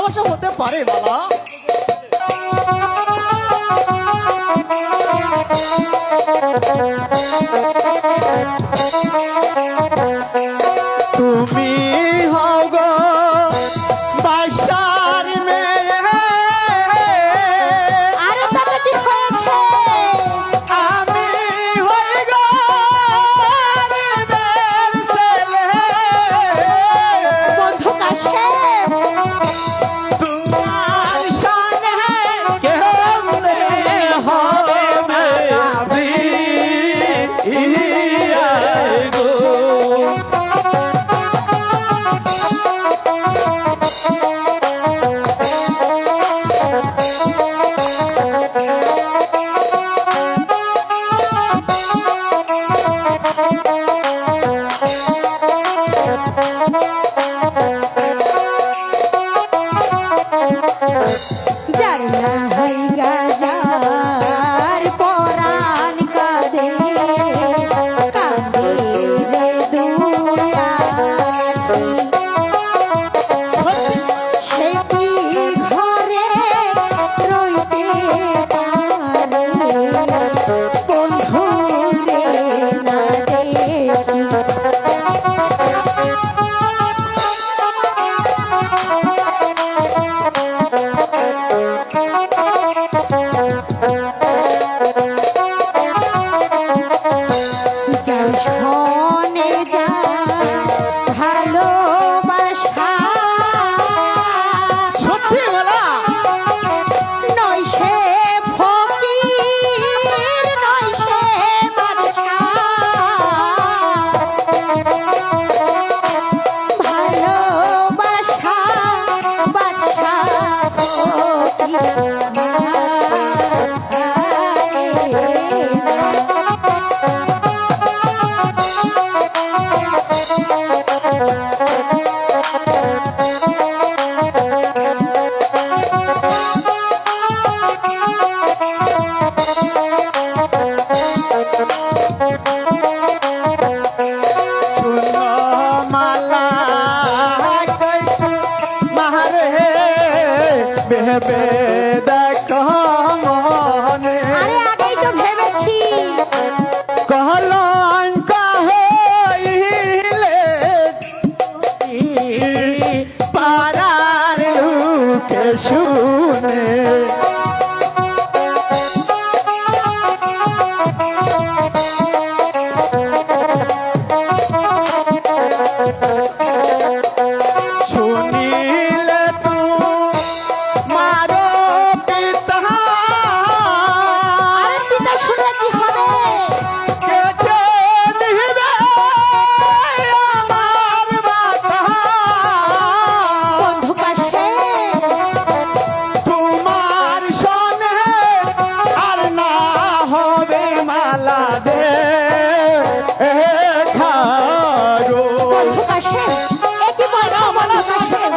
ভালোবাসা হতে পারে মালা? তুমি হও গো বাসার মেয়ে, আরে তাতে কি হয়েছে? আমি হই গো গরিবের ছেলে। বন্ধু কাশেম, তোমার সনে কেমনে হবে মায়াবী গো। যার নাই গাজার পরাণ কাঁদে, কাঁদে রে দুয়ারি। সে কি ঘরে রইতে পারে, বন্ধু রে না দেখি। যার শোনে যায় ভালোবাসা, সত্যি বলা নয় সে ফকির, নয় সে বাদশা। ভালোবাসা বাদশা ফকির শুনো মালা কইতে মারে ভেবে দেখো মনে, আরে আগেই তো ভেবেছি। কলঙ্ক হইলে পাড়ার লোকে শুনে। শুনিলে তোমার পিতা আরে পিতা শুনে কি হবে? কেটে নিবে আমার মাথা। বন্ধু কাশেম, তোমার সনে আর না হবে মালা দে খাগো। বন্ধু কাশেম, এ কি বলছো বন্ধু কাশেম?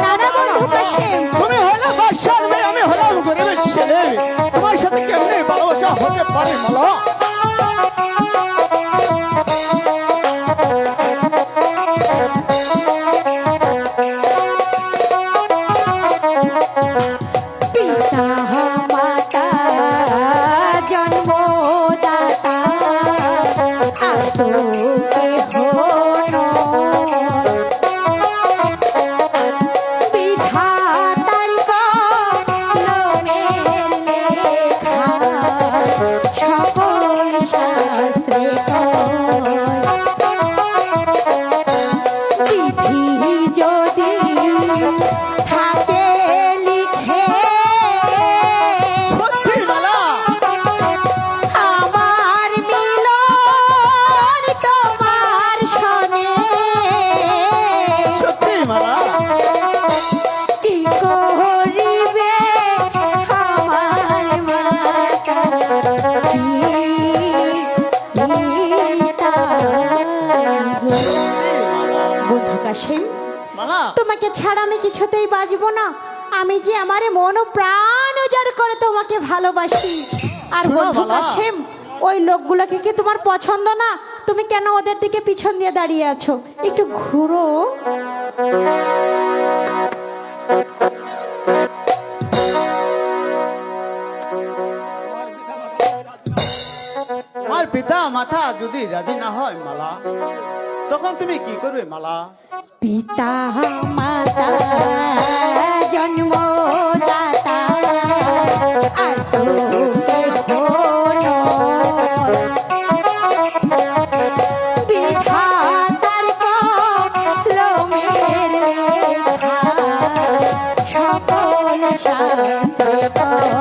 না না বন্ধু কাশেম, তুমি হলে বাদশার মেয়ে, আমি হলাম গরিবের ছেলে। তোমার সাথে কেমনি ভালোবাসা হতে পারে মালা? পিতা মাতা জন্মদাতা আর তো কেহ নয়। বিধাতার কলমের লেখা সকল শাস্ত্রে কয়। বিধি যদি থাকে লিখে, সত্যি মালা আমার মিলন তোমার সনে। সত্যি মালা কি করিবে আমার মাতা পিতা। বন্ধু কাশেম, মালা তোমাকে ছাড়া আমি কিছুতেই বাঁচবো না। আমি যে আমার মন ও প্রাণ উজাড় করে তোমাকে ভালোবাসি। আর শোনো বন্ধু বাবা। কাশেম, ওই লোকগুলোকে কি তোমার পছন্দ না? তুমি কেন ওদের দিকে পিছন দিয়ে দাঁড়িয়ে আছো? একটু ঘুরো। মাতা যদি রাজি না হয় মালা, তখন তুমি কি করবে মালা? পিতা মাতা জন্মদাতা আর তো বিধাতার কলমের লেখা সকল শাস্ত্রে কয়।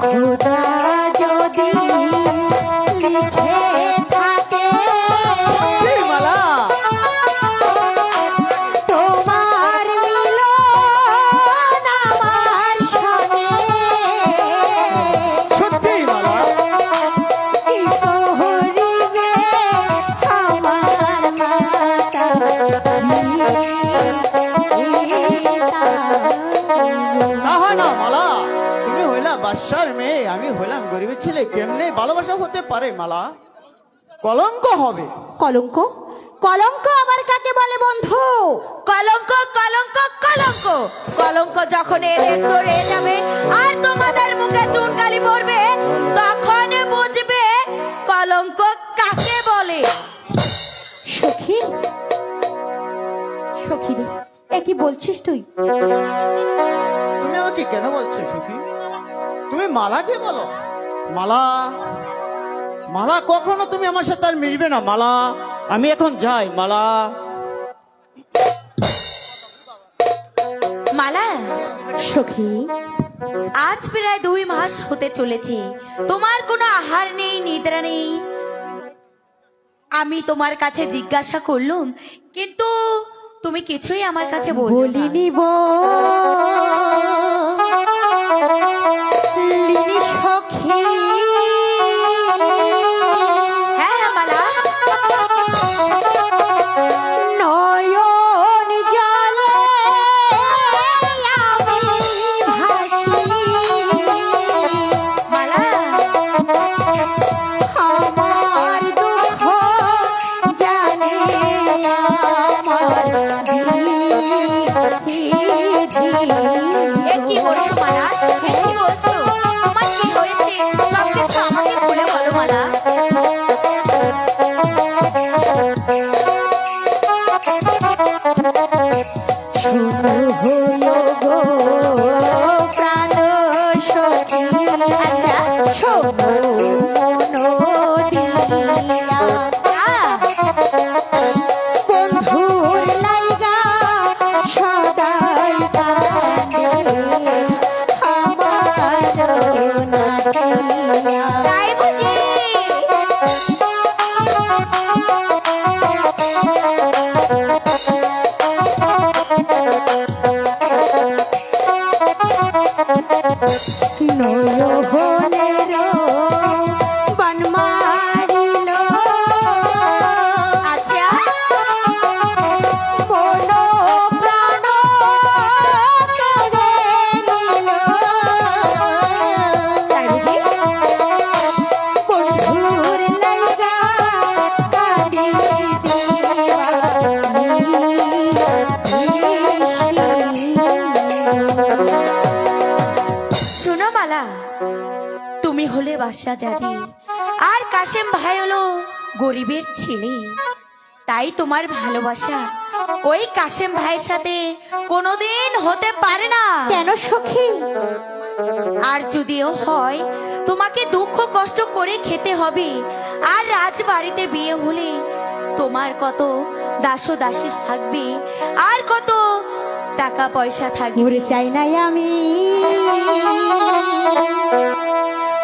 খোদা যদি লিখে থাকে এই মালা, তোমার মিলন আমার সঙ্গে, সত্যি মালা, কি করিবে আমার মাতা না হয় না মালা। তুমি হইলা বাদশার মেয়ে, আমি হইলাম গরিবের ছেলে, কেমনে ভালোবাসা হতে পারে মালা? কলঙ্ক হবে। কলঙ্ক? কলঙ্ক আবার কাকে বলে বন্ধু? কলঙ্ক কলঙ্ক কলঙ্ক কলঙ্ক যখন এদের সরে যাবে আর তোমাদের মুখে চুনকালি পড়বে, তখন বুঝবে কলঙ্ক কাকে বলে। সখী, সখী রে, এ কি বলছিস তুই? তুমি আমাকে কেন বলছো সুখী? তুমি মালাকে বলো। মালা, মালা কখনো তুমি আমার সাথে আর মিশবে না মালা। আমি এখন যাই মালা। মালা, সখী, আজ প্রায় 2 মাস হতে চলেছে, তোমার কোনো আহার নেই, নিদ্রা নেই। আমি তোমার কাছে জিজ্ঞাসা করলাম, কিন্তু তুমি কিছুই আমার কাছে বললে না। বলিনি লিনি সখী, হ্যাঁ মালা, নয়ন জলে আমি ভাসি, মালা, আমার দুঃখ জানে আমার এ কি বলছো মালা? এ কি বলছো? তোমার কি হয়েছে? সবকিছু আমাকে খুলে বলো মালা। শুরু হলো গো প্রাণ সখী, আচ্ছা। শোনো মন দিয়া, বন্ধুর লাইগা সদাই কান্দে আমার নাচিয়া। তাই বুঝি? নয়নের বান মারিল, আচ্ছা, মন প্রাণ কেড়ে নিল। তাই বুঝি? বন্ধুর লাইগা কাঁদি শোনো মালা, তুমি হলে বাদশা জাদি আর কাশেম ভাই হলো গরিবের ছেলে, তাই তোমার ভালোবাসা ওই কাশেম ভাইয়ের সাথে কোনোদিন হতে পারে না। কেন সখী? আর যদিও হয়, তোমাকে দুঃখ কষ্ট করে খেতে হবে। আর রাজবাড়িতে বিয়ে হলে তোমার কত দাস দাসী থাকবে, আর কত টাকা পয়সা থাকবে। ঘুরে চাই নাই আমি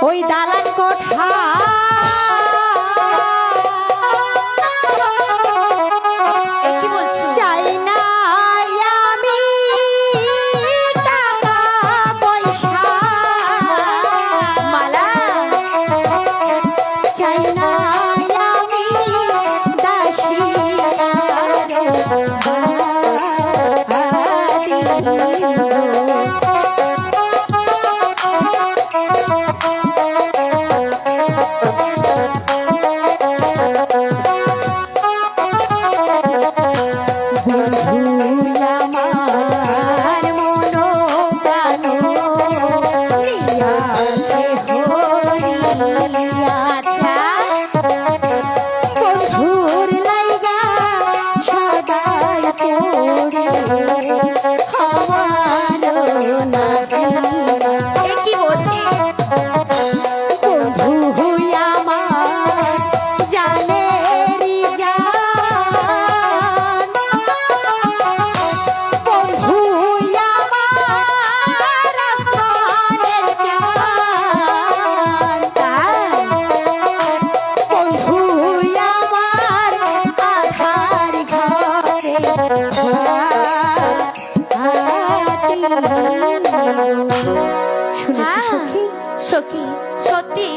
ওই দালান কোঠা, এ কি বলছো? চাই নাই আমি টাকা পয়সা, মালা, চাই নাই আমি দাসী হয়েছে সখী? সখী সত্যি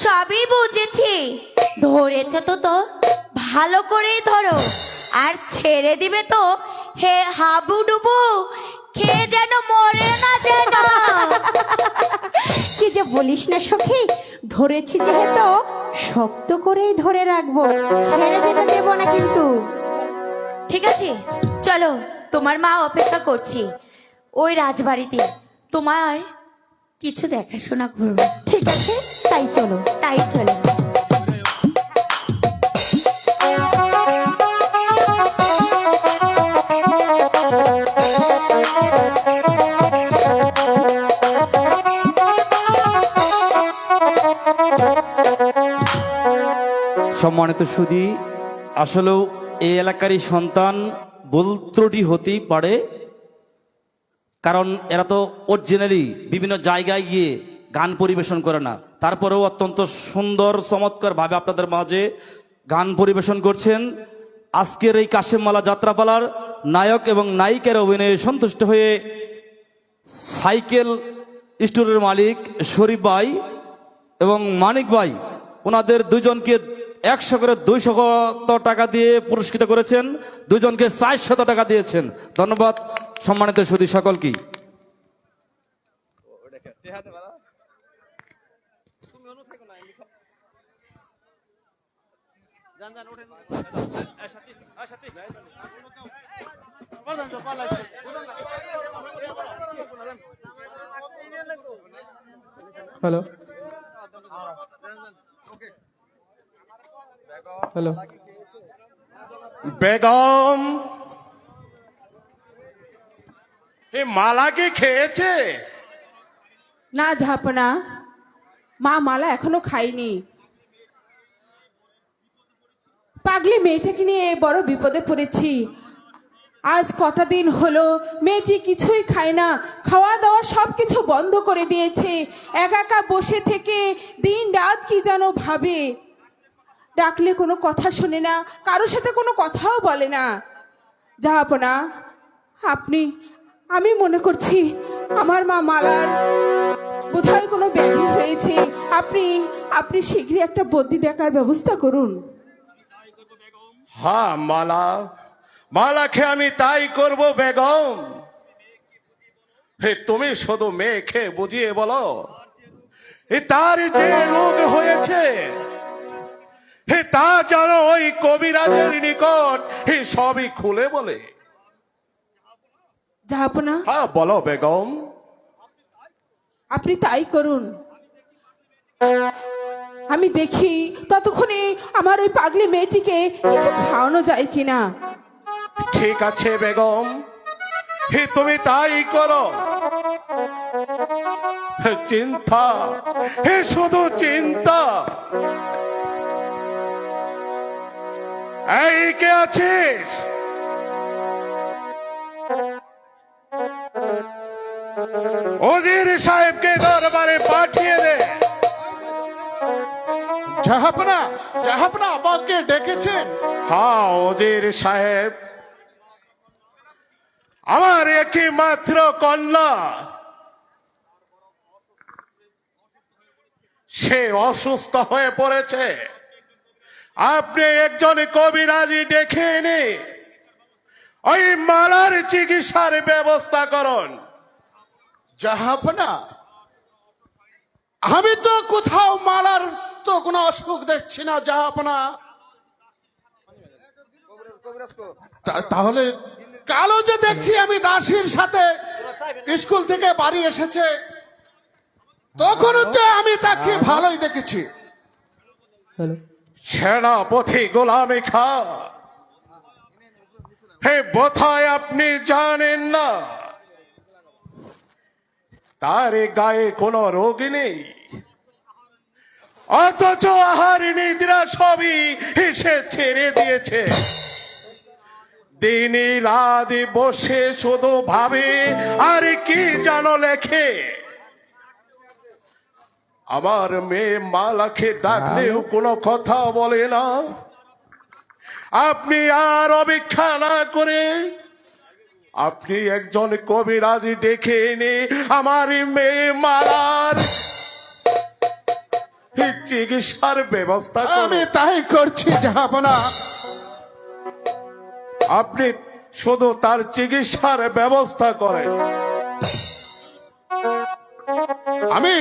সবই বুঝেছি। ধরেছ তো ভালো করেই ধরো, আর ছেড়ে দিবে তো হে হাবুডুবু খেয়ে যেন মরে না যেন। কি যে বলিস না সখী, ধরেছি যেহেতু শক্ত করেই ধরে রাখবো, ছেড়ে যেতে দেব না কিন্তু। ঠিক আছে, চলো, তোমার মা অপেক্ষা করছি ওই রাজবাড়িতে, তোমার কিছু দেখাশোনা করবো। ঠিক আছে, তাই চলো। তাই চলো। সম্মানিত সুধী, আসলেও এই এলাকারই সন্তান ভুল ত্রুটি হতেই পারে, কারণ এরা তো অরিজিনালি বিভিন্ন জায়গায় গিয়ে গান পরিবেশন করে না, তারপরেও অত্যন্ত সুন্দর চমৎকার ভাবে আপনাদের মাঝে গান পরিবেশন করছেন। আজকের এই কাশেমমালা যাত্রাপালার নায়ক এবং নায়িকার অভিনয়ে সন্তুষ্ট হয়ে সাইকেল স্টোরের মালিক শরীফ ভাই এবং মানিক ভাই ওনাদের দুজনকে 100 করে 200 টাকা দিয়ে পুরস্কৃত করেছেন, দুজনকে 400 টাকা দিয়েছেন। ধন্যবাদ সম্মানিত সুধী সকলকে। হ্যালো হ্যালো বেগম, এ মালা কি খেয়েছে? না ঝাপনা, মা মালা এখনো খাইনি। পাগলি মেয়েটাকে নিয়ে বড় বিপদে পড়েছি। আজ কটা দিন হলো মেয়েটি কিছুই খায় না, খাওয়া দাওয়া সবকিছু বন্ধ করে দিয়েছে। একা একা বসে থেকে দিন রাত কি যেন ভাবে, ডাকলে কোনো কথা শোনে না, কারোর সাথে কোনো কথাও বলে না। জাহাপনা, আমি মনে করছি আমার মা মালার বোধহয় কোনো ব্যাধি হয়েছে। আপনি শীঘ্রই একটা বদ্যি দেখার ব্যবস্থা করুন। হ্যাঁ মালা, মালা খেয়ে আমি তাই করব বেগম। হে তুমি শুধু মেয়ে খেয়ে বুঝিয়ে বলো তার যে রোগ হয়েছে তা যেন ওই কবিরাজের নিকট সবই খুলে বলে। জাহাপনা, হ্যাঁ বলো বেগম। আপনি তাই করুন। আমি দেখি ততক্ষণে আমার ওই পাগলি মেয়েটিকে কিছু খাওয়ানো যায় কিনা। ঠিক আছে বেগম, তুমি তাই করো। চিন্তা, শুধু চিন্তা। এই কে আছিস? ওজির সাহেবকে দরবারে পাঠিয়ে দে। জাহাপনা, জাহাপনা আমাকে ডেকেছেন? হ্যাঁ ওজির সাহেব, আমার একই মাত্র কন্যা, সে অসুস্থ হয়ে পড়েছে। আপনি একজন কবিরাজি ডেকে এনে ওই মালার চিকিৎসার ব্যবস্থা করুন। জাহাপনা, আমি তো কোথাও মালার তো কোনো অসুখ দেখছি না জাহাপনা। তাহলে কালো যে দেখছি আমি দাসীর সাথে স্কুল থেকে বাড়ি এসেছে, তখন হচ্ছে আমি তাকে ভালোই দেখেছি। হ্যালো সেনাপতি গোলামি খা, হে বোধহয় আপনি জানেন না তার গায়ে কোনো রোগ নেই, অথচ আহার নিদ্রা সবই সে ছেড়ে দিয়েছে। দিনে রাতে বসে শুধু ভাবে আর কি জানো লেখে। আমার মেয়ে মালাকে ডাকলেও কোনো কথা বলে না। আপনি আর অপেক্ষা না করে আপনি একজন কবিরাজ ডেকে এনে আমার মেয়ে মালার চিকিৎসার ব্যবস্থা আমি করুন। তাই করছি জাহাপনা। আপনি শুধু তার চিকিৎসার ব্যবস্থা করেন। আমি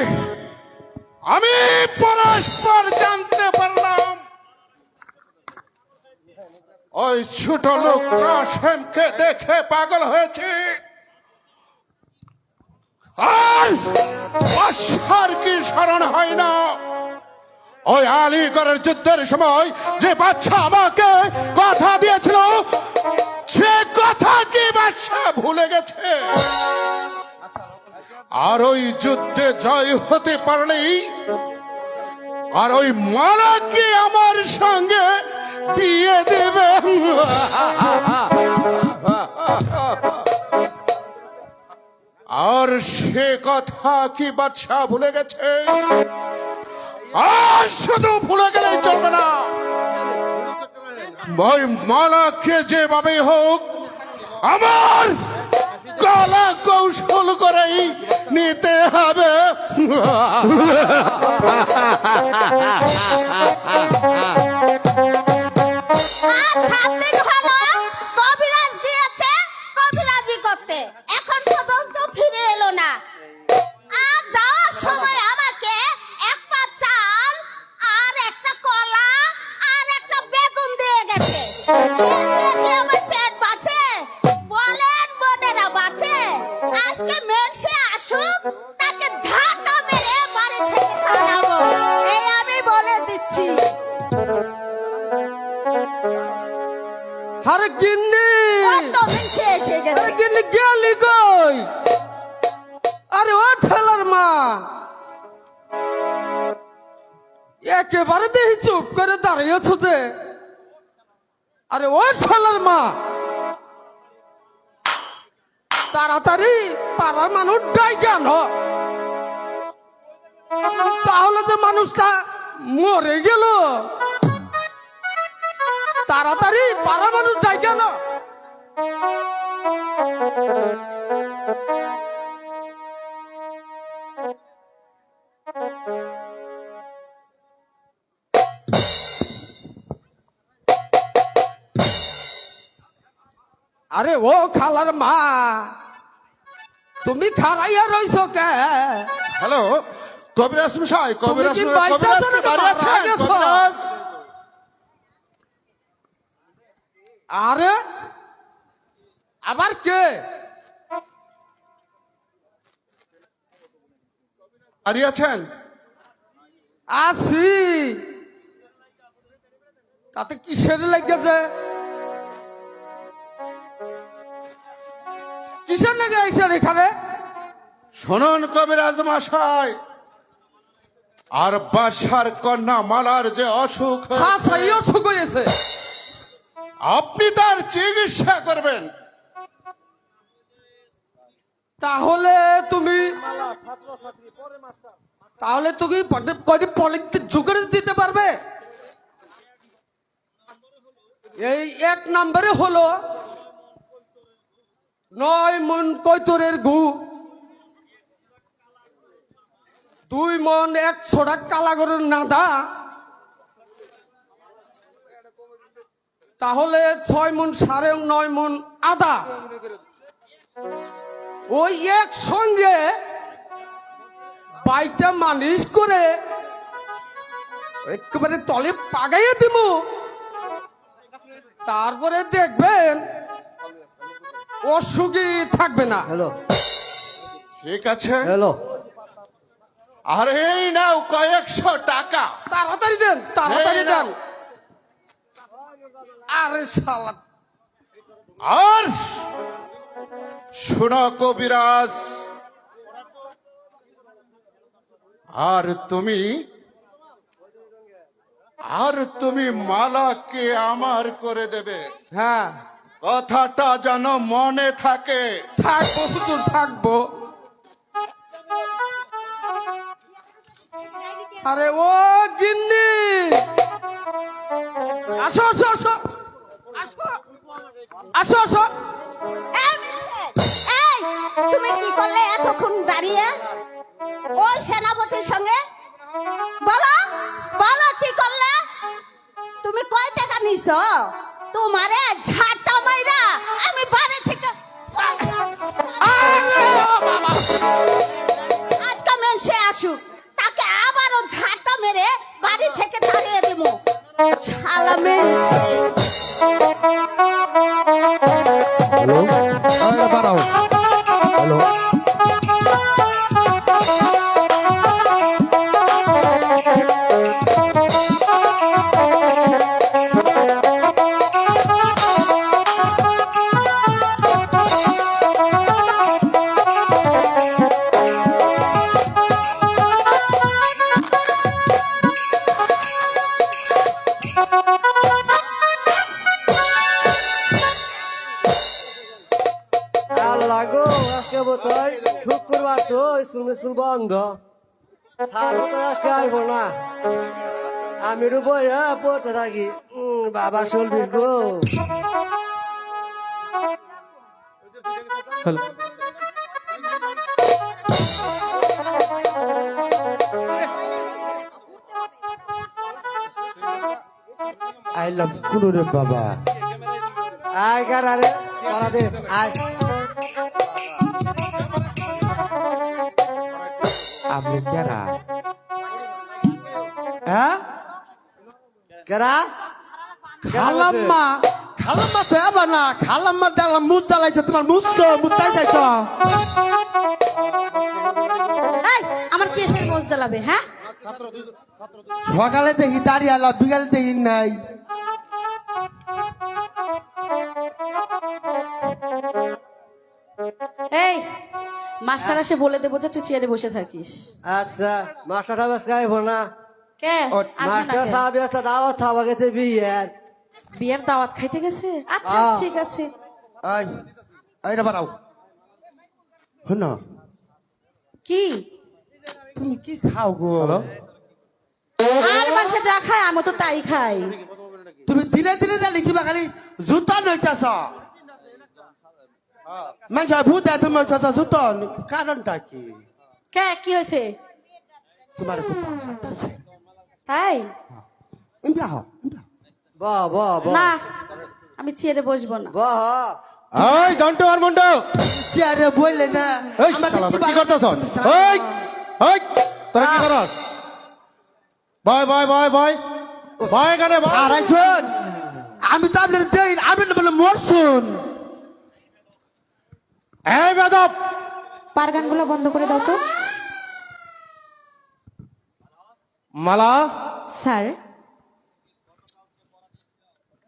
আমি পরস্পর জানতে পারলাম ওই ছোট লোক কাশেমকে দেখে পাগল হয়েছে। আর বাদশার কি স্মরণ হয় না ওই আলীগড়ের যুদ্ধের সময় যে বাদশা আমাকে কথা দিয়েছিল, সে কথা কি বাদশা ভুলে গেছে? আর ওই যুদ্ধে জয় হতে পারলেই আর ওই মালাকে আমার সঙ্গে বিয়ে দেবে। আর সে কথা কি বাদশা ভুলে গেছে? আর শুধু ভুলে গেলেই চলবে না, ওই মালাকে যেভাবে হোক আমার কলা কৌশল করেই নিতে হবে। কবিরাজ দিয়েছে কবিরাজি করতে, এখন পর্যন্ত ফিরে এলো না। আর যাওয়ার সময় আমাকে এক পা চাল আর একটা কলা আর একটা বেগুন দিয়ে গেছে। আমার পেট বাঁচে? বলেন বোনেরা, বাঁচে? আজকে মেঘসে আসুক, তাকে ঝাঁটা মেরে বাড়ি থেকে তাড়াবো, এই আমি বলে দিচ্ছি। আরে গিন্নি, কত মিনসে এসে গেছে। আরে গিন্নি গেলি কই? আরে ও ঠেলার মা, একেবারে দেখি চুপ করে দাঁড়িয়েছ যে। আরে ও ঠেলার মা, তাড়াতাড়ি পাড়ার মানুষ ডাই কেন? তাহলে যে মানুষটা মরে গেল। তাড়াতাড়ি পাড়া মানুষ ডাই কেন? আরে ও খালার মা, তুমি খারাইয়া রইছো কে? হ্যালো কবিরাজ মশাই, কবিরাজ কি কবিরাজ পয়সা কি জন্য বাড়ি মারা আছেন? গেছো? কবিরাজ আরে আবার কে? বাড়ি আছেন? আসি, তাতে কিসের লেগেছে? কিসের লেগে আইসেন এখানে? শুনুন কবিরাজ মশাই, আর বাদশার কন্যা মালার যে অসুখ হয়েছে, হ্যাঁ, সেই অসুখ হয়েছে। আপনি তার চিকিৎসা করবেন। তাহলে তুমি কয়টি পলিতে জোগাড় দিতে পারবে? এই এক নম্বরে হলো 9 মণ কৈতরের গু, 2 মণ 100 কালাগরের নাদা, তাহলে 6 মণ 9.5 মণ আদা। ওই একসঙ্গে বাইকটা মালিশ করে একেবারে তলে পাগাইয়ে দিব, তারপরে দেখবেন অসুখী থাকবে না। ঠিক আছে, আর এই নাও কয়েকশো টাকা। তাড়াতাড়ি দেন, তাড়াতাড়ি এই নাও। দেন। আরে শালা, আর শোনো কবিরাজ, আর তুমি মালাকে আমার করে দেবে, হ্যাঁ কথাটা যেন মনে থাকে। থাকবো, শুধু থাকবো। আরে ও গিন্নি, আসো আসো আসো আসো। আসো আসো এই মিসে, এই, তুমি কি করলে এতক্ষণ দাঁড়িয়ে ওই সেনাপতির সঙ্গে? বলো বলো কি করলে? তুমি কয় টাকা নিছো? তোমারে ঝাঁটা মাইরা আমি বাড়ি থেকে আজকে মেনসে আসুক, তাকে আবারও ঝাঁটা মেরে বাড়ি থেকে তাড়িয়ে দেব। শালা মেনসে। আল্লাহ গো, আজকে বোধহয় শুক্রবার তো স্কুল বন্ধ। স্যার তো আজকে আইব না, আমি বইয়া পড়তে থাকি। বাবা চলবিস গো। হ্যালো আইলাম কুলু রে বাবা। আয় কারা রে, কারা দে, আয়। আপনি কারা? হ্যাঁ কারা? খালাম্মা খালাম্মা তো এবার না, খালাম্মা দেখলাম মুখ জ্বালাইছে, তোমার মুস্ত মুতাই চাইছ। এই, আমার কেসের মোজ জ্বালাবে? হ্যাঁ, সকালে দেখি দাঁড়িয়ে আলা, বিকালে দেখি নাই। এই মাস্টার আসে বলে দেবো যে তুই চেয়ারে বসে থাকিস। আচ্ছা, মাস্টার সাহেব আজকে আইব না। কে ও, আসবে না মাস্টার কে? সাহেব আজকে দাওয়াত খাওয়া গেছে বিয়ের। বিয়ের দাওয়াত খাইতে গেছে? আচ্ছা হ্যাঁ। ঠিক আছে। আই আইরা বাড়াও। হন কি তুমি কি খাও গো? আর মাসে যা খায় আমি তো তাই খাই। তুমি দিনে দিনে জানি কিবা খালি জুতা নইতাছ। মানুষ ভূত তুমি জুতা, কারণটা কি? কে কি হয়েছে? তোমার খুব ভালো লাগতাছে। তাই ইমরা হও, ইমরা। বাহ বাহ বাহ না, আমি চেয়ারে বসবো না। বাহ। এই জন্টু আর মন্টু, চেয়ারে বললে না। এই আমাকে শালা, কি কি করতেছ? এই এই তোরা কি করস? বয় বয় বয় বয় বয় এখানে বয়। আড়াইশন আমি তো আপনার দেই, আপনি বলে মরছুন। এই বেদব, পারগানগুলো বন্ধ করে দাও তো। মালা, স্যার।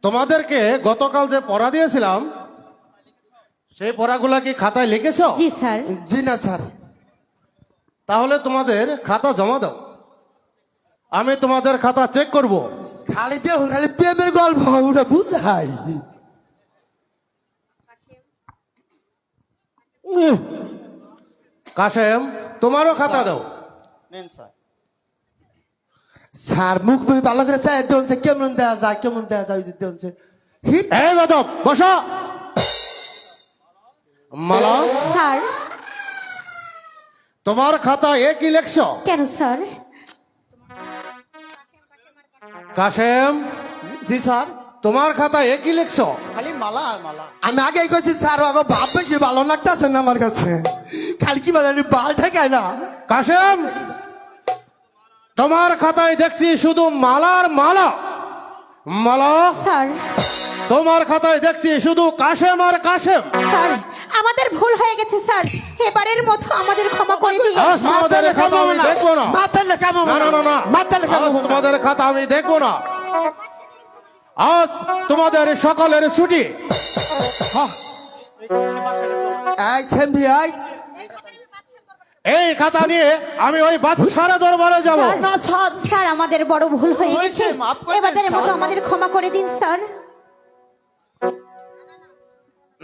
তোমাদেরকে গতকাল যে পড়া দিয়েছিলাম সেই পড়াগুলা কি খাতায় লিখেছো? জি স্যার। জি না স্যার। তাহলে তোমাদের খাতা জমা দাও, আমি তোমাদের খাতা চেক করব। খালি দেখুন, খালি প্রেমের গল্প ওটা বুঝাই। কাশেম, তোমারও খাতা দাও। নেন স্যার। স্যার মুখ মুখ ভালো করে চাই দেওয়া কেমন দেওয়া যায়, কেমন দেওয়া যায় দেওয়া হিট। এই বেদব, বসো। মালা, স্যার। তোমার খাতা এ কি লেখছো? কেন স্যার? কাশেম, জি স্যার। তোমার খাতা এ কি লেখছো? খালি মালা আর মালা। আমি আগেই কইছি স্যার, আমার ভাব বেশি ভালো লাগতেছে না আমার কাছে। খালি কি বলে বাল ঠেকায় না। কাশেম, তোমার খাতায় দেখছি শুধু মালার মালা। মালা, স্যার। তোমার খাতায় দেখছি শুধু কাশেম আর কাশেম। স্যার, আমাদের ভুল হয়ে গেছে স্যার, এবারের মতো আমাদের ক্ষমা করে দিন। আজ তোমাদের খাতা আমি দেখবো না। মাথার লেখা না না না না, মাথার লেখা আজ তোমাদের খাতা আমি দেখবো না। আজ তোমাদের সকলের ছুটি। এই সেমরি আই। এই খাতা নিয়ে আমি ওই বাদশার দরবারে যাব। না স্যার। স্যার, আমাদের বড় ভুল হয়ে গেছে, হয়েছে, মাফ করে দেন, এবারের মতো স্যার। আমাদের ক্ষমা করে দিন স্যার।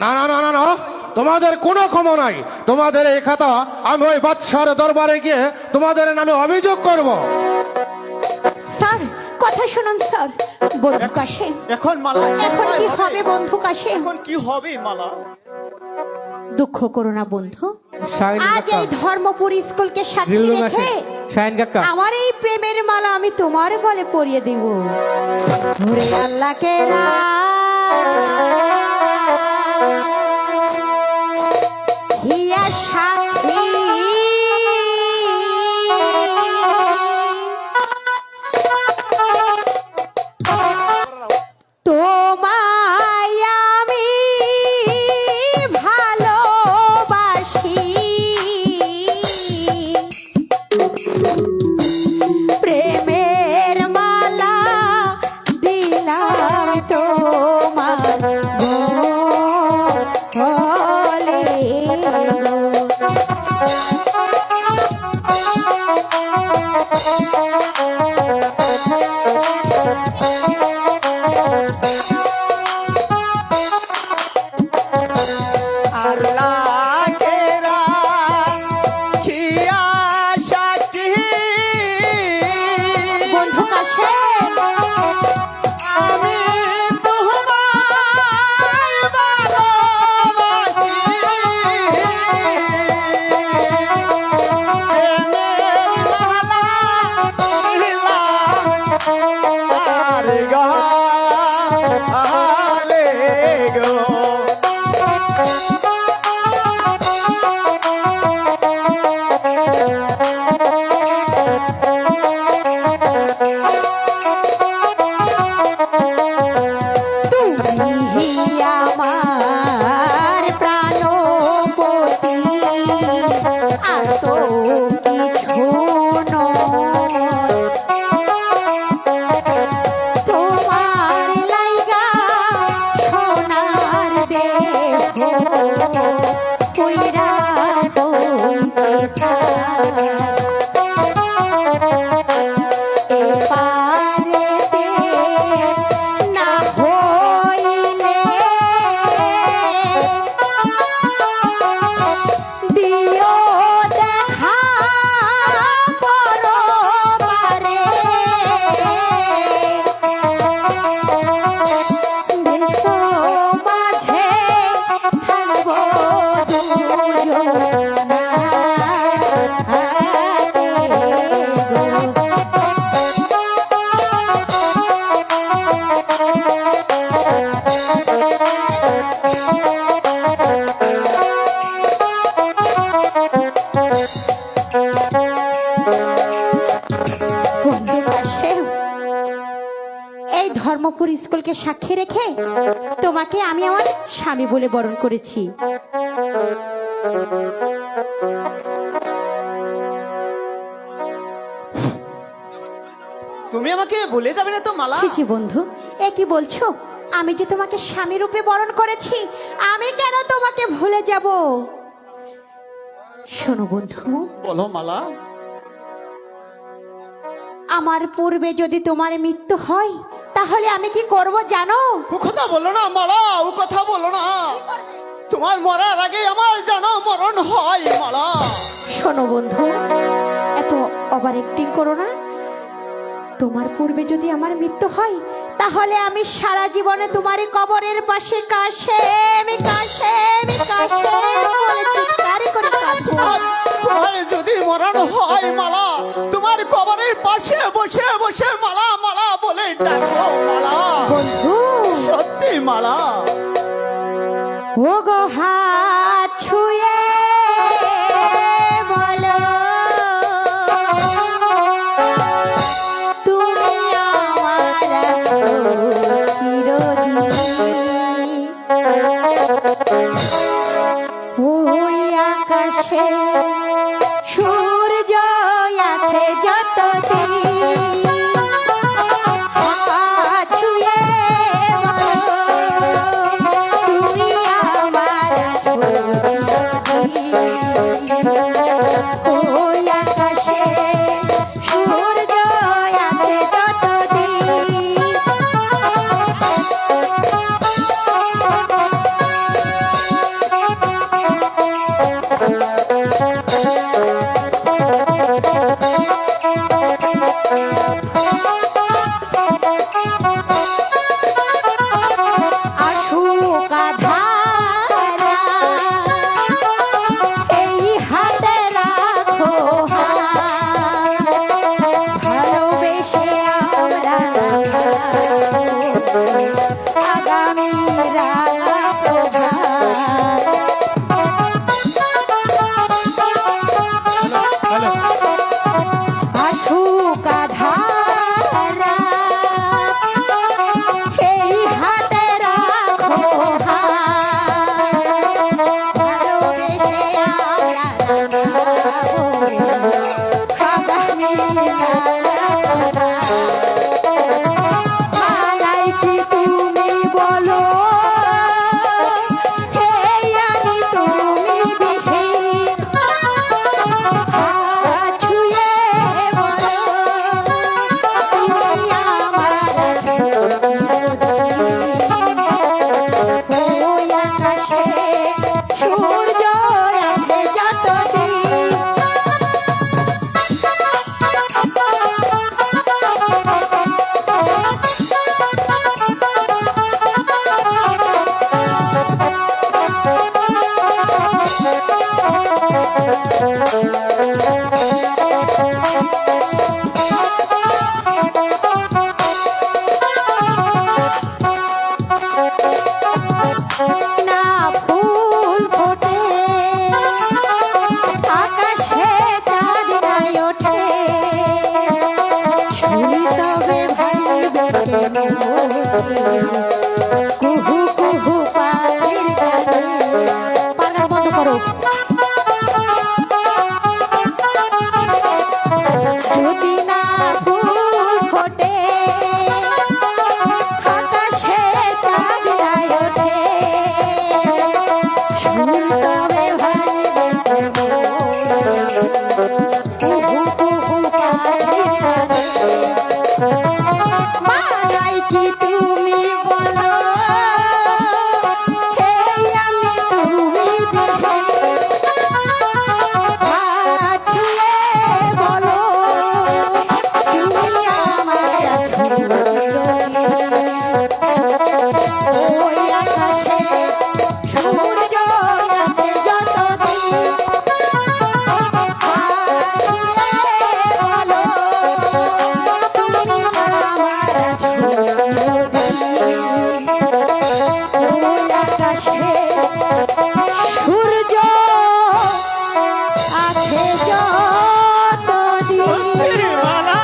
না না না না না, তোমাদের কোনো ক্ষমা নাই। তোমাদের এই খাতা আমি ওই বাদশার দরবারে গিয়ে তোমাদের নামে অভিযোগ করব। স্যার, কথা শুনুন স্যার, বন্ধু কাশে এখন মালা এখন কি হবে বন্ধু কাশে? এখন কি হবে মালা? দুঃখ করো না বন্ধু, শাইন আজ এই ধর্মপুর স্কুলকে সাক্ষী রিলু রেখে শাইন কাকা আমার এই প্রেমের মালা আমি তোমার গলে পরিয়ে দেব। ওরে আল্লাহ কেরা হিয়া সাক্ষী তোমায় আমি ভালোবাসি, প্রেমের মালা দিলাম তোমার গলে আল্লাহ কেরা খিয়া সাথী বন্ধু কাছে আমি তোমায় ভালোবাসি, প্রেমের মালা দিলাম আর গালে গো। তুমি আমার প্রাণপতি, আর তো কিছু নয়। তোমার লাইগা সোনার দেহ কইরা হইছে ছাই। এপারেতে না হইলে দিও দেখা পরবারে, বিশ্ব মাঝে থাকবো বন্ধু কাশে, এই ধর্মপুর স্কুলকে সাক্ষী রেখে তোমাকে আমি আমার স্বামী বলে বরণ করেছি। তুমি আমাকে বলে যাবে না তো মালা? ছি ছি বন্ধু, এ কি বলছো? আমি যে তোমাকে স্বামী রূপে বরণ করেছি, আমি কেন তোমাকে ভুলে যাব? শোনো বন্ধু, বলো মালা। আমার পূর্বে যদি তোমার মৃত্যু হয় তাহলে আমি কি করব জানো? ও কথা বলো না মালা, ও কথা বলো না। তোমার মরার আগে আমার জানো মরণ হয় মালা। শোনো বন্ধু, এত ওভার অ্যাক্টিং করো না। তোমার পূর্বে যদি আমার মৃত্যু হয় তাহলে আমি সারা জীবনে তোমার কবরের পাশে কাশে বলে চিৎকার করে কাঁদবো। তোমার যদি মরণ হয় মালা, তোমার কবরের পাশে বসে বসে মালা মালা বলে ডাকো মালা। বন্ধু সত্যি মালা। ও গো হাত ছুঁয়ে বলো তুমি আমার আছো চিরদিন। ওই আকাশে সূর্য আছে যতদিন, হাত ছুঁয়ে বলো তুমি আমার আছো চিরদিন। ওই আকাশে সূর্য আছে যতদিন। মালাই কি তুমি বলো হে আমি তুমি বিহীন ছুঁয়ে বলো তুমি আমার ওই আকাশে সূর্য আছে যতদিন না ফুল ফোটে আকাশে চাঁদ নাই ওঠে শুনি তবে ভাইবে কুহু কুহু পাখির গানে পাগল বন্ধ করো যদি না ফুল ফোটে আকাশে চাঁদ নাই ওঠে শুনতবে ভাইবে কুহু কুহু পাখির গানে মালাই কি তুমি বলো হে আমি তুমি ছুঁয়ে বলো তুমি আমার ওই আকাশে সূর্য আছে যতদিন বলো তুমি আমার ওই আকাশে সূর্য আছে যতদিন মালা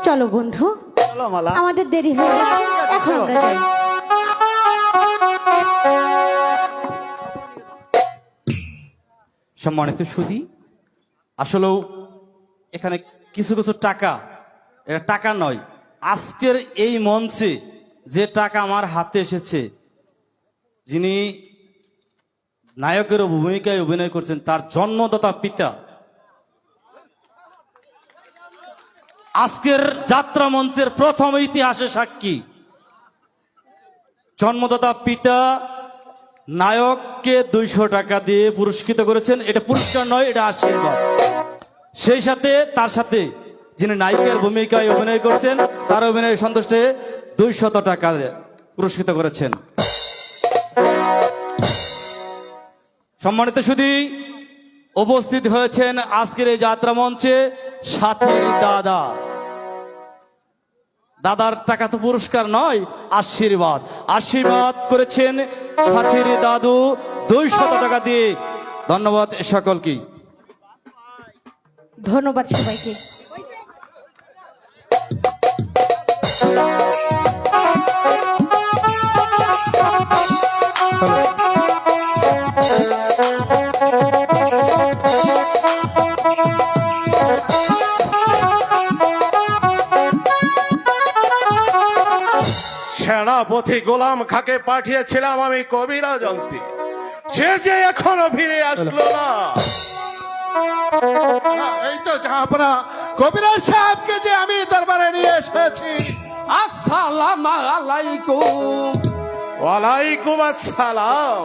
চলো বন্ধু চলো মালা আমাদের দেরি হয়ে গেছে এখন আমরা যাই সম্মানিত সুধী, আসলেও এখানে কিছু কিছু টাকা, এটা টাকা নয়, আজকের এই মঞ্চে যে টাকা আমার হাতে এসেছে, যিনি নায়কের ভূমিকায় অভিনয় করছেন তার জন্মদাতা পিতা আজকের যাত্রা মঞ্চের প্রথম ইতিহাসে সাক্ষী। জন্মদাতা পিতা নায়ককে 200 টাকা দিয়ে পুরস্কৃত করেছেন। এটা পুরস্কার নয়, এটা আশীর্বাদ। সেই সাথে তার সাথে যিনি নায়িকার ভূমিকায় অভিনয় করছেন তার অভিনয় সন্তুষ্টে 200 টাকা পুরস্কৃত করেছেন। সম্মানিত সুধী, উপস্থিত হয়েছেন আজকের এই যাত্রা মঞ্চে সাথীর দাদা। দাদার টাকা তো পুরস্কার নয়, আশীর্বাদ। আশীর্বাদ করেছেন সাথীর দাদু 200 টাকা দিয়ে। ধন্যবাদ সকলকে। ধন্যবাদ সবাইকে। সেনাপতি গোলাম খাকে পাঠিয়েছিলাম আমি কবিরাজ অন্তি, সে যে এখনো ফিরে আসলো না। এই তো জাহাপনা কবিরাজ সাহেবকে যে আমি দরবারে নিয়ে এসেছি। আসসালামু আলাইকুম। ওয়ালাইকুম আসসালাম।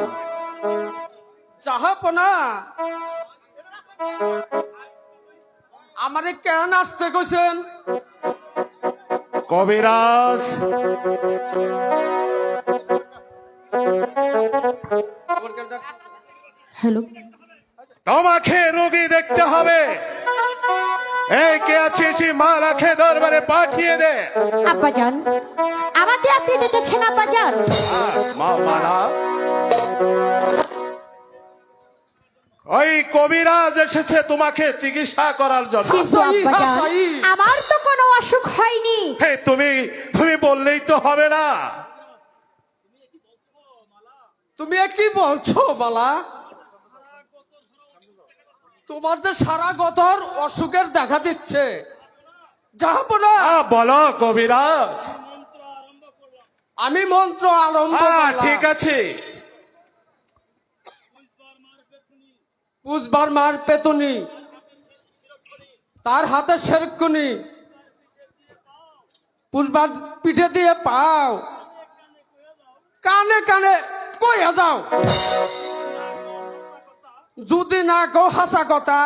জাহাপনা, আমারে কেন আসতে কইছেন? কবিরাজ, হ্যালো, তোমাকে রোগী দেখতে হবে। এই কে আছিস, মালাকে দরবারে পাঠিয়ে দে। আব্বাজান, আমাকে আপনি ডেকেছেন আব্বাজান? মালা, ওই কবিরাজ এসেছে তোমাকে চিকিৎসা করার জন্য। কিন্তু আব্বাজান, আমার তো কোনো অসুখ হয়নি। হে, তুমি বললেই তো হবে না। তুমি এ কি বলছো বালা? তোমার যে সারা গতর অসুখের দেখা দিচ্ছে, যাবো না। বলো কবিরাজ। আমি মন্ত্র আরম্ভ করলাম। ঠিক আছে। পুজবার মার পেতনি, তার হাতে শেরকুনি, পুজবার পিঠে দিয়ে পাও, কানে কানে কইয়া যাও। যদি না কো হাসা কথা,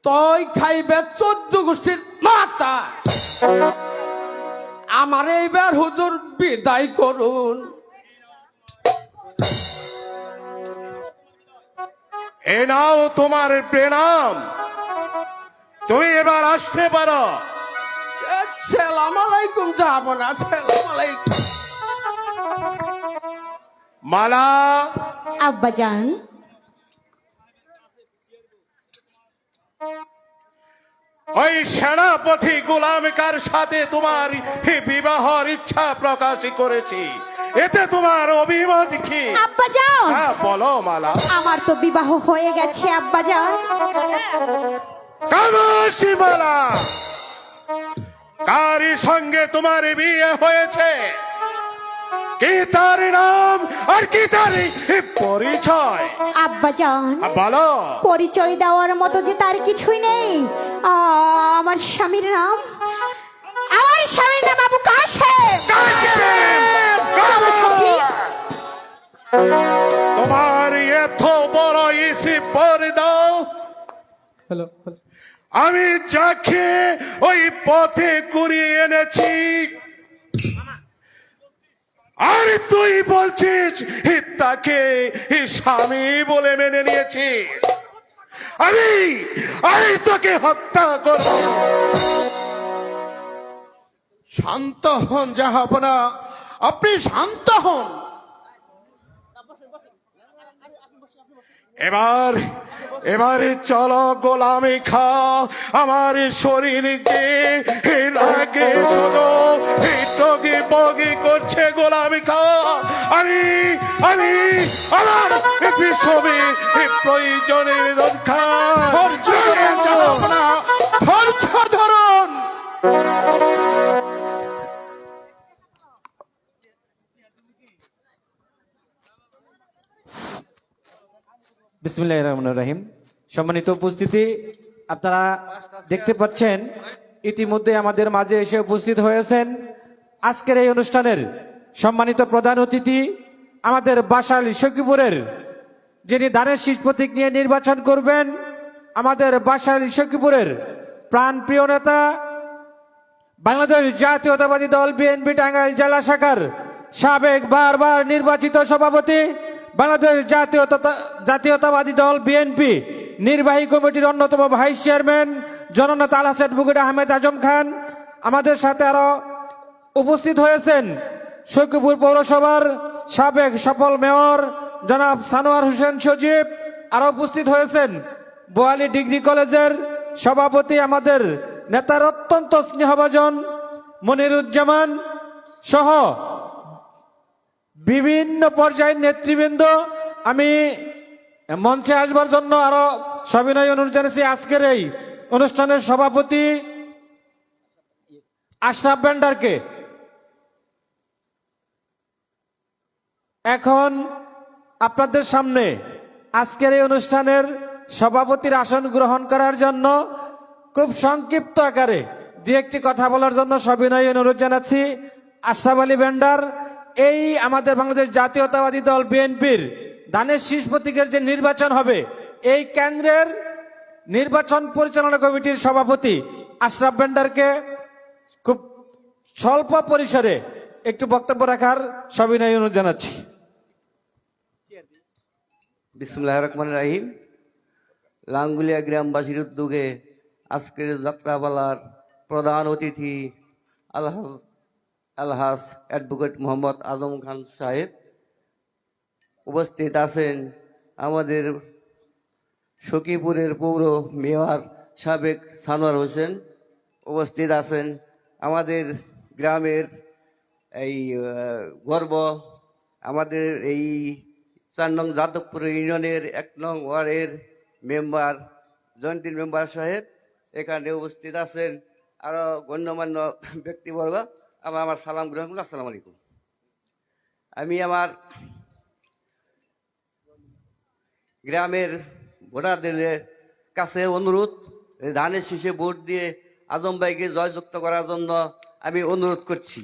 তই খাইবে 14 গোষ্ঠীর মাথা। আমার এইবার হুজুর বিদায় করুন। এ নাও তোমার প্রণাম, তুমি এবার আসতে পারো। সালাম আলাইকুম। যাব না, সালাম আলাইকুম। মালা, আব্বাজান, ওই সেনাপতি গোলামিকার সাথে তোমার বিবাহর ইচ্ছা প্রকাশ করেছি, এতে তোমার অভিমত কি? আব্বাজান, হ্যাঁ বলো মালা। আমার তো বিবাহ হয়ে গেছে আব্বাজান। কামাসি মালা, কার সঙ্গে তোমার বিয়ে হয়েছে? কি তার নাম আর কি তার পরিচয়? আব্বাজান, বলো। পরিচয় দেওয়ার মতো যে তার কিছুই নেই। আমার স্বামীর নাম আবু কাশেম। তোমার এত বড় ইসি পরে দাও। আমি যাকে ওই পথে কুড়িয়ে এনেছি, আর তুই বলছিস তাকে স্বামী বলে মেনে নিয়েছি। আমি তোকে হত্যা করব। শান্ত হন জাহাপনা, আপনি শান্ত হন। এবারে চলো গোলামি খা। আমার শরীর যে লাগে শুধু টগি বগি করছে গোলামি খা। আমি আমার বিষমে প্রয়োজনে ধৈর্য ধরুন জাহাপনা, ধৈর্য ধরুন। বিসমিল্লাহির রহমানির রহিম। সম্মানিত উপস্থিতি, আপনারা দেখতে পাচ্ছেন ইতিমধ্যে আমাদের মাঝে এসে উপস্থিত হয়েছেন আজকের এই অনুষ্ঠানের সম্মানিত প্রধান অতিথি, আমাদের বাসাল সখীপুরের যিনি দানের শীষ প্রতীক নিয়ে নির্বাচন করবেন, আমাদের বাসাল সখীপুরের প্রাণপ্রিয় নেতা, বাংলাদেশ জাতীয়তাবাদী দল বিএনপি টাঙ্গাইল জেলা শাখার সাবেক বারবার নির্বাচিত সভাপতি, বাংলাদেশ জাতীয়তাবাদী দল বিএনপি নির্বাহী কমিটির অন্যতম ভাইস চেয়ারম্যান জননেতা আল হাসেন বুকুর আহমেদ আজম খান। আমাদের সাথে আরো উপস্থিত হয়েছেন সখীপুর পৌরসভার সাবেক সফল মেয়র জনাব সানোয়ার হোসেন সজীব। আরো উপস্থিত হয়েছেন বোয়ালি ডিগ্রি কলেজের সভাপতি, আমাদের নেতার অত্যন্ত স্নেহভাজন মনিরুজ্জামান সহ বিভিন্ন পর্যায়ের নেতৃবৃন্দ। আমি মঞ্চে আসবার জন্য আরো সবিনয় অনুরোধ জানাচ্ছি আজকের এই অনুষ্ঠানের সভাপতি আশরাফ বেন্ডারকে। এখন আপনাদের সামনে আজকের এই অনুষ্ঠানের সভাপতির আসন গ্রহণ করার জন্য খুব সংক্ষিপ্ত আকারে দু একটি কথা বলার জন্য সবিনয় অনুরোধ জানাচ্ছি আশরাফ আলী বেন্ডার। এই আমাদের বাংলাদেশ জাতীয়তাবাদী দল বিএনপির দানের শীষ প্রতীকের যে নির্বাচন হবে, এই কেন্দ্রের নির্বাচন পরিচালনা কমিটির সভাপতি আশরাফ বেন্ডারকে খুব স্বল্প পরিসরে একটু বক্তব্য রাখার সবিনয় অনুরোধ জানাচ্ছি। বিসমুল্লাহির রহমানির রহিম। লাঙ্গুলিয়া গ্রামবাসীর উদ্যোগে আজকের যাত্রাপালার প্রধান অতিথি আলহাজ অ্যাডভোকেট মোহাম্মদ আজম খান সাহেব উপস্থিত আছেন, আমাদের সখীপুরের পৌর মেয়র সাবেক সানোয়ার হোসেন উপস্থিত আছেন, আমাদের গ্রামের এই গর্ব আমাদের এই 4 নং যাদবপুর ইউনিয়নের 1 নং ওয়ার্ডের মেম্বার জয়েন্টের মেম্বার সাহেব এখানে উপস্থিত আছেন, আরো গণ্যমান্য ব্যক্তিবর্গ, আমার সালাম গ্রহণ করুন। আসসালামু আলাইকুম। আমি আমার গ্রামের ভোটারদের কাছে অনুরোধ, ধানের শীষে ভোট দিয়ে আজম ভাইকে জয়যুক্ত করার জন্য আমি অনুরোধ করছি।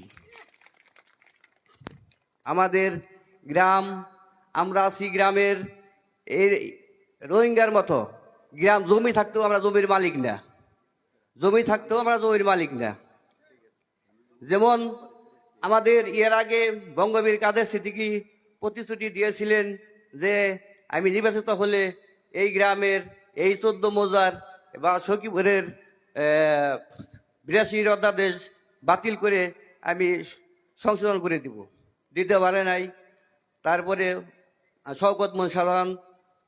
আমাদের গ্রাম, আমরা আছি গ্রামের এই রোহিঙ্গার মতো। গ্রাম জমি থাকতেও আমরা জমির মালিক না, জমি থাকতেও আমরা জমির মালিক না। যেমন আমাদের এর আগে বঙ্গবীর কাদের সিদ্দিকী প্রতিশ্রুতি দিয়েছিলেন যে আমি নির্বাচিত হলে এই গ্রামের এই 14 মৌজার বা সখীপুরের 82 অধ্যাদেশ বাতিল করে আমি সংশোধন করে দিতে পারে নাই। তারপরে শওকত মোশাররফ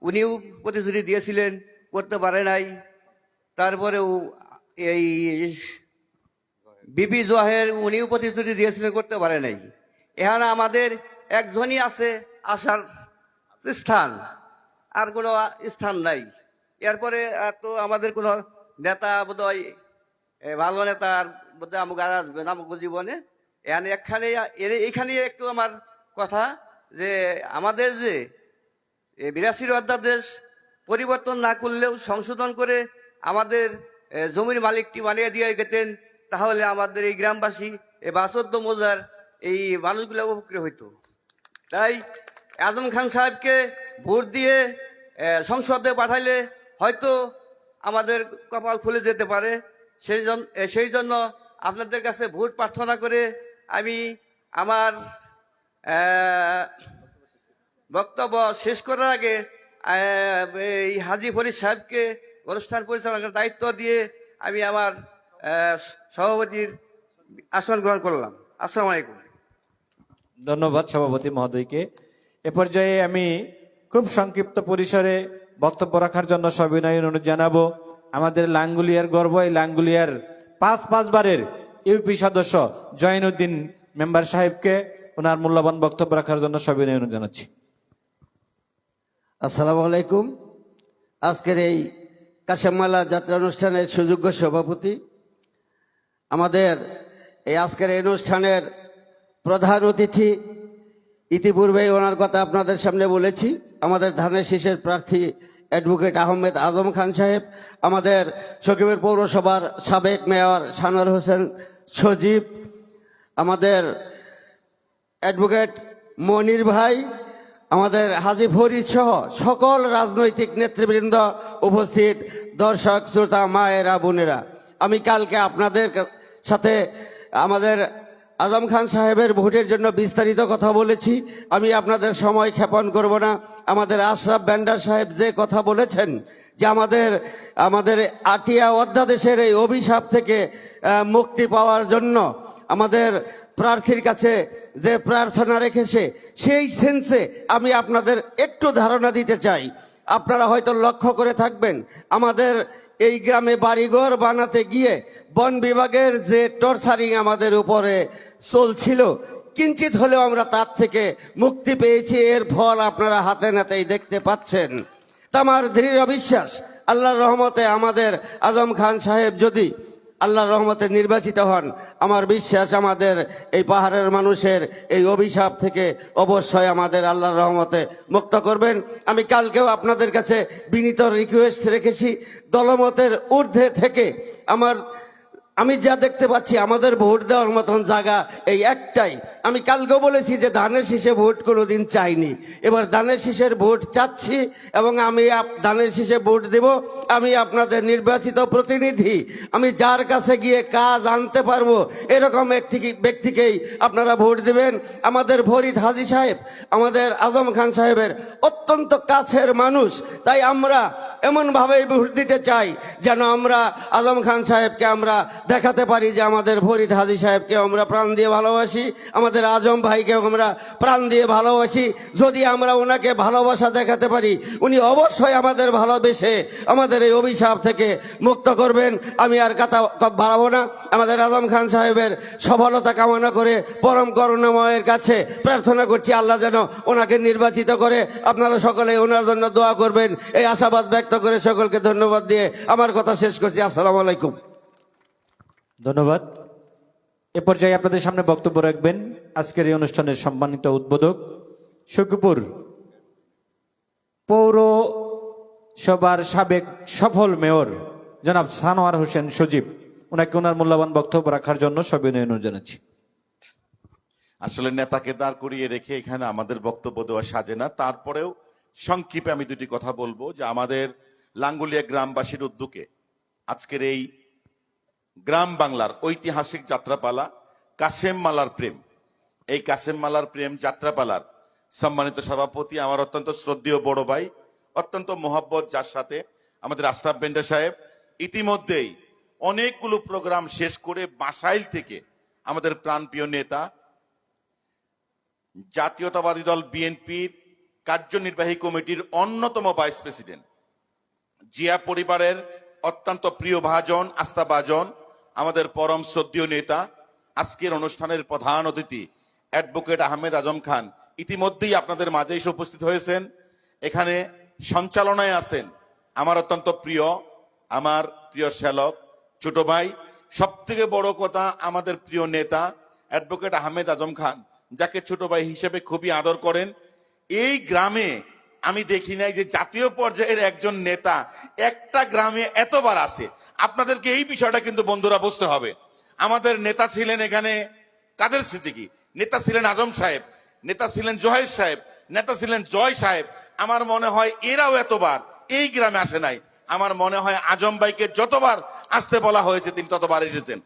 উনিও প্রতিশ্রুতি দিয়েছিলেন, করতে পারে নাই। তারপরেও এই বিপি জোহের উনিও প্রতিশ্রুতি দিয়েছিলেন, করতে পারে নাই। এখানে আমাদের একজনই আছে আসার স্থান, আর কোনো স্থান নাই। এরপরে তো আমাদের কোনো নেতা বোধহয় ভালো নেতা বোধহয় আমাকে আর আসবে না আমাকে জীবনে। এইখানে একটু আমার কথা যে আমাদের যে 82 অধ্যাদেশ পরিবর্তন না করলেও সংশোধন করে আমাদের জমির মালিকটি বানিয়ে দিয়ে গেতেন, তাহলে আমাদের এই গ্রামবাসী এই 14 মৌজার এই মানুষগুলো উপকৃত হইতো। তাই আজম খান সাহেবকে ভোট দিয়ে সংসদে পাঠাইলে হয়তো আমাদের কপাল খুলে যেতে পারে। সেই জন্য আপনাদের কাছে ভোট প্রার্থনা করে আমি আমার বক্তব্য শেষ করার আগে এই হাজী ফরিদ সাহেবকে অনুষ্ঠান পরিচালনার দায়িত্ব দিয়ে আমি আমার সভাপতির আসন গ্রহণ করলাম। আসসালামু আলাইকুম। ধন্যবাদ সভাপতি মহোদয়কে। এ পর্যায়ে আমি খুব সংক্ষিপ্ত পরিসরে বক্তব্য রাখার জন্য সবিনয় অনুরোধ জানাবো আমাদের লাঙ্গুলিয়ার গর্ব, এই লাঙ্গুলিয়ার 5 বারের ইউপি সদস্য জয়নুদ্দিন মেম্বার সাহেবকে ওনার মূল্যবান বক্তব্য রাখার জন্য সবিনয় অনুরোধ জানাচ্ছি। আসসালামু আলাইকুম। আজকের এই কাশেমমালা যাত্রা অনুষ্ঠানের সুযোগ্য সভাপতি, আমাদের এই আজকের এই অনুষ্ঠানের প্রধান অতিথি, ইতিপূর্বেই ওনার কথা আপনাদের সামনে বলেছি, আমাদের ধানের শীষের প্রার্থী অ্যাডভোকেট আহমেদ আজম খান সাহেব, আমাদের সখীপুর পৌরসভার সাবেক মেয়র সানোয়ার হোসেন সজীব, আমাদের অ্যাডভোকেট মনির ভাই, আমাদের হাজী ফরিদ সহ সকল রাজনৈতিক নেতৃবৃন্দ, উপস্থিত দর্শক শ্রোতা, মায়েরা, বোনেরা, আমি কালকে আপনাদের সাথে আমাদের আজম খান সাহেবের ভোটের জন্য বিস্তারিত কথা বলেছি। আমি আপনাদের সময় ক্ষেপণ করব না। আমাদের আশরাফ ব্যান্ডার সাহেব যে কথা বলেছেন যে আমাদের আটিয়া অধ্যাদেশের এই অভিশাপ থেকে মুক্তি পাওয়ার জন্য আমাদের প্রার্থীর কাছে যে প্রার্থনা রেখেছে, সেই সেন্সে আমি আপনাদের একটু ধারণা দিতে চাই। আপনারা হয়তো লক্ষ্য করে থাকবেন, আমাদের এই গ্রামে বাড়িঘর বানাতে গিয়ে বন বিভাগের যে টর্চারিং আমাদের উপরে চলছিল, কিঞ্চিত হলেও আমরা তার থেকে মুক্তি পেয়েছি। এর ফল আপনারা হাতে নাতেই দেখতে পাচ্ছেন। তা আমার দৃঢ় বিশ্বাস, আল্লাহর রহমতে আমাদের আজম খান সাহেব যদি আল্লাহর রহমতে নির্বাচিত হন, আমার বিশ্বাস আমাদের এই পাহাড়ের মানুষের এই অভিশাপ থেকে অবশ্যই আমাদের আল্লাহর রহমতে মুক্ত করবেন। আমি কালকেও আপনাদের কাছে বিনীত রিকোয়েস্ট রেখেছি, দলমতের ঊর্ধ্বে থেকে আমি যা দেখতে পাচ্ছি আমাদের ভোট দেওয়ার মতন জায়গা এই একটাই। আমি কালকেও বলেছি যে ধানের শীষে ভোট কোনোদিন চাইনি, এবার ধানের শীষের ভোট চাচ্ছি এবং আমি ধানের শীষে ভোট দেব। আমি আপনাদের নির্বাচিত প্রতিনিধি, আমি যার কাছে গিয়ে কাজ আনতে পারবো এরকম একটি ব্যক্তিকেই আপনারা ভোট দেবেন। আমাদের ফরিদ হাজী সাহেব আমাদের আজম খান সাহেবের অত্যন্ত কাছের মানুষ, তাই আমরা এমনভাবেই ভোট দিতে চাই যেন আমরা আজম খান সাহেবকে আমরা দেখাতে পারি যে আমাদের ফরিদ হাজী সাহেবকে আমরা প্রাণ দিয়ে ভালোবাসি, আমাদের আজম ভাইকে আমরা প্রাণ দিয়ে ভালোবাসি। যদি আমরা ওনাকে ভালোবাসা দেখাতে পারি, উনি অবশ্যই আমাদের ভালোবেসে আমাদের এই অভিশাপ থেকে মুক্ত করবেন। আমি আর কথা বাড়াবো না, আমাদের আজম খান সাহেবের সফলতা কামনা করে পরম করুণাময়ের কাছে প্রার্থনা করছি আল্লাহ যেন ওনাকে নির্বাচিত করে। আপনারা সকলে ওনার জন্য দোয়া করবেন, এই আশাবাদ ব্যক্ত করে সকলকে ধন্যবাদ দিয়ে আমার কথা শেষ করছি। আসসালামু আলাইকুম। ধন্যবাদ। এ পর্যায়ে আপনাদের সামনে বক্তব্য রাখবেন আজকের এই অনুষ্ঠানের সম্মানিত উদ্বোধক সখীপুর পৌরসভার সাবেক সফল মেয়র জনাব সানোয়ার হোসেন সজীব। ওনাকে ওনার মূল্যবান বক্তব্য রাখার জন্য সবিনয় অনুরোধ জানাচ্ছি। আসলে নেতাকে দাঁড় করিয়ে রেখে এখানে আমাদের বক্তব্য দেওয়া সাজে না, তারপরেও সংক্ষেপে আমি দুটি কথা বলবো যে আমাদের লাঙ্গুলিয়া গ্রামবাসীর উদ্যোগে আজকের এই গ্রাম বাংলার ঐতিহাসিক যাত্রাপালা কাসেম মালার প্রেম, এই কাসেম মালার প্রেম যাত্রাপালার সম্মানিত সভাপতি আমার অত্যন্ত শ্রদ্ধেয় বড় ভাই, অত্যন্ত মোহাব্বত, যার সাথে আমাদের আশরাফ বেন্ডা সাহেব ইতিমধ্যেই অনেকগুলো প্রোগ্রাম শেষ করে বাসাইল থেকে আমাদের প্রাণপ্রিয় নেতা জাতীয়তাবাদী দল বিএনপির কার্যনির্বাহী কমিটির অন্যতম ভাইস প্রেসিডেন্ট, জিয়া পরিবারের অত্যন্ত প্রিয় ভাজন, আস্থাভাজন, আমাদের পরম শ্রদ্ধেয় নেতা, আজকের অনুষ্ঠানের প্রধান অতিথি অ্যাডভোকেট আহমেদ আজম খান ইতিমধ্যেই আপনাদের মাঝে এসে উপস্থিত হয়েছেন। এখানে সঞ্চালনায় আছেন আমার অত্যন্ত প্রিয়, আমার প্রিয় শ্যালক ছোট ভাই, সব থেকে বড় কথা আমাদের প্রিয় নেতা অ্যাডভোকেট আহমেদ আজম খান, যাকে ছোট ভাই হিসেবে খুবই আদর করেন। এই গ্রামে আমি দেখি নাই যে জাতীয় পর্যায়ের একজন নেতা একটা গ্রামে এতবার আসে। আপনাদেরকে এই বিষয়টা কিন্তু বন্ধুরা বুঝতে হবে। আমাদের নেতা ছিলেন এখানে কাদের সিদ্দিকী, নেতা ছিলেন আজম সাহেব, নেতা ছিলেন জহের সাহেব, নেতা ছিলেন জয় সাহেব। আমার মনে হয় এরাও এতবার এই গ্রামে আসে নাই। আমার মনে হয় আজম ভাইকে যতবার আসতে বলা হয়েছে তিনি ততবার এসেছেন।